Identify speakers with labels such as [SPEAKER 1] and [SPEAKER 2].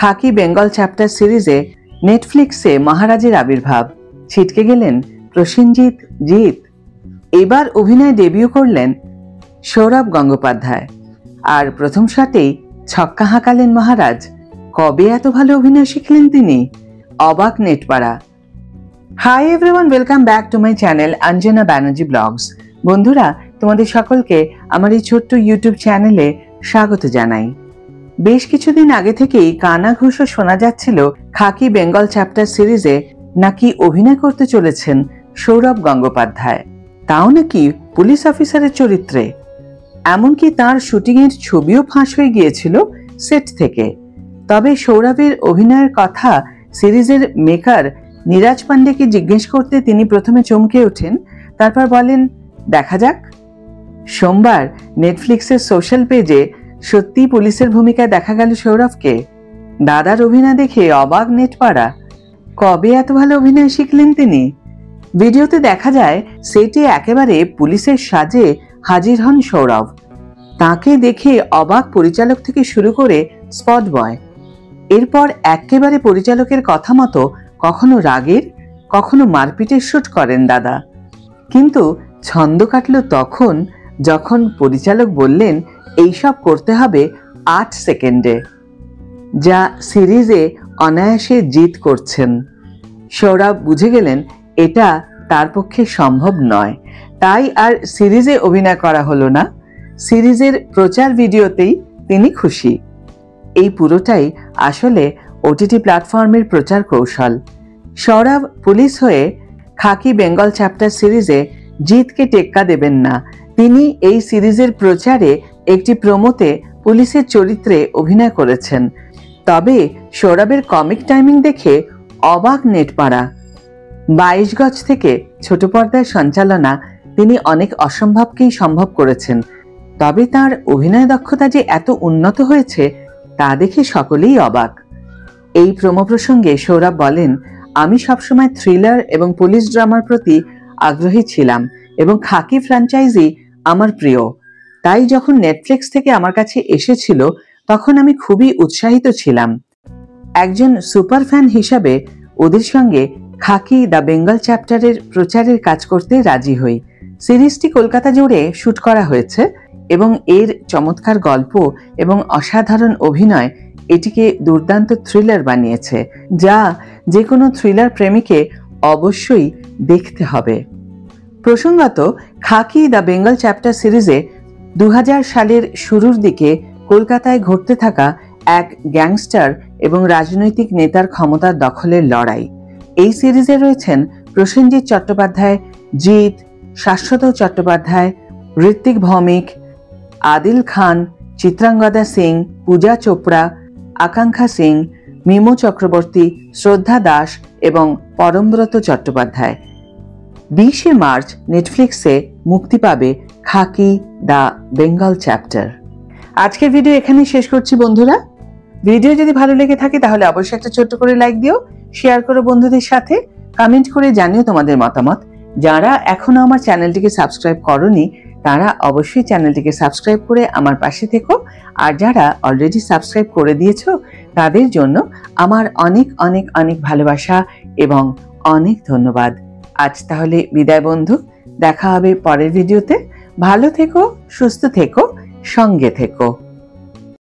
[SPEAKER 1] খাকি Bengal chapter সিরিজে নেটফ্লিক্সে মহারাজের আবির্ভাব, ছিটকে গেলেন প্রসেনজিৎ জিৎ। এবার অভিনয় ডেবিউ করলেন সৌরভ গঙ্গোপাধ্যায়, আর প্রথম শটেই ছক্কা হাঁকালেন মহারাজ। কবে এত ভালো অভিনয় শিখলেন তিনি? অবাক নেটপাড়া। Hi everyone, welcome back to my channel Anjana Banerjee blogs. বন্ধুরা, তোমাদের সকলকে আমার এই ছোট্ট ইউটিউব চ্যানেলে স্বাগত জানাই। বেশ কিছুদিন আগে থেকেই কানাঘুষো শোনা যাচ্ছিল খাকি বেঙ্গল চ্যাপ্টার সিরিজে নাকি অভিনয় করতে চলেছেন সৌরভ গঙ্গোপাধ্যায়, তাও নাকি পুলিশ অফিসারের চরিত্রে। এমনকি তার শুটিংয়ের ছবিও ফাঁস হয়ে গিয়েছিল সেট থেকে। তবে সৌরভের অভিনয়ের কথা সিরিজের মেকার নীরাজ পান্ডেকে জিজ্ঞেস করতে তিনি প্রথমে চমকে ওঠেন, তারপর বলেন দেখা যাক। সোমবার নেটফ্লিক্সের সোশ্যাল পেজে সত্যি পুলিশের ভূমিকায় দেখা গেল সৌরভকে। দাদার অভিনয় দেখে অবাক নেটপাড়া। কবে এত ভালো অভিনয় শিখলেন তিনি? ভিডিওতে দেখা যায় সেটে একেবারে পুলিশের সাজে হাজির হন সৌরভ। তাকে দেখে অবাক পরিচালক থেকে শুরু করে স্পট বয়। এরপর একেবারে পরিচালকের কথা মতো কখনো রাগের, কখনো মারপিটের শুট করেন দাদা। কিন্তু ছন্দ কাটল তখন যখন পরিচালক বললেন এইসব করতে হবে 8 সেকেন্ডে, যা সিরিজে অনায়াসে জিত করছেন। সৌরভ বুঝে গেলেন এটা তার পক্ষে সম্ভব নয়, তাই আর সিরিজে অভিনয় করা হলো না। সিরিজের প্রচার ভিডিওতেই তিনি খুশি। এই পুরোটাই আসলে ওটিটি প্ল্যাটফর্মের প্রচার কৌশল। সৌরভ পুলিশ হয়ে খাকি বেঙ্গল চ্যাপ্টার সিরিজে জিতকে টেক্কা দেবেন না। তিনি এই সিরিজের প্রচারে একটি প্রোমোতে পুলিশের চরিত্রে অভিনয় করেছেন। তবে সৌরভের কমিক টাইমিং দেখে অবাক নেটপাড়া। 22 গজ থেকে ছোট পর্দায় সঞ্চালনা, তিনি অনেক অসম্ভবকেই সম্ভব করেছেন। তবে তার অভিনয় দক্ষতা যে এত উন্নত হয়েছে তা দেখে সকলেই অবাক। এই প্রোমো প্রসঙ্গে সৌরভ বলেন, আমি সবসময় থ্রিলার এবং পুলিশ ড্রামার প্রতি আগ্রহী ছিলাম এবং খাকি ফ্র্যাঞ্চাইজি আমার প্রিয়। তাই যখন নেটফ্লিক্স থেকে আমার কাছে এসেছিল তখন আমি খুবই উৎসাহিত ছিলাম। একজন সুপার ফ্যান হিসাবে ওদের সঙ্গে খাকি দ্য বেঙ্গল চ্যাপ্টারের প্রচারের কাজ করতে রাজি হই। সিরিজটি কলকাতা জুড়ে শুট করা হয়েছে এবং এর চমৎকার গল্প এবং অসাধারণ অভিনয় এটিকে দুর্দান্ত থ্রিলার বানিয়েছে, যা যে কোনো থ্রিলার প্রেমীকে অবশ্যই দেখতে হবে। প্রসঙ্গত, খাকি দ্য বেঙ্গল চ্যাপ্টার সিরিজে 2000 সালের শুরুর দিকে কলকাতায় ঘটতে থাকা এক গ্যাংস্টার এবং রাজনৈতিক নেতার ক্ষমতার দখলের লড়াই। এই সিরিজে রয়েছেন প্রসেনজিৎ চট্টোপাধ্যায়, জিৎ, শাশ্বত চট্টোপাধ্যায়, ঋত্বিক ভৌমিক, আদিল খান, চিত্রাঙ্গদা সিং, পূজা চোপড়া, আকাঙ্ক্ষা সিং, মিমো চক্রবর্তী, শ্রদ্ধা দাস এবং পরমব্রত চট্টোপাধ্যায়। 20 মার্চ নেটফ্লিক্সে মুক্তি পাবে খাকি দ্য বেঙ্গল চ্যাপ্টার। আজকের ভিডিও এখানেই শেষ করছি বন্ধুরা। ভিডিও যদি ভালো লেগে থাকে তাহলে অবশ্যই একটা ছোট্ট করে লাইক দিও, শেয়ার করো বন্ধুদের সাথে, কমেন্ট করে জানিও তোমাদের মতামত। যারা এখনো আমার চ্যানেলটিকে সাবস্ক্রাইব করোনি তারা অবশ্যই চ্যানেলটিকে সাবস্ক্রাইব করে আমার পাশে থেকো, আর যারা অলরেডি সাবস্ক্রাইব করে দিয়েছো তাদের জন্য আমার অনেক অনেক অনেক ভালোবাসা এবং অনেক ধন্যবাদ। আজ তাহলে বিদায় বন্ধু, দেখা হবে পরের ভিডিওতে। ভালো থেকো, সুস্থ থেকো, সঙ্গে থেকো।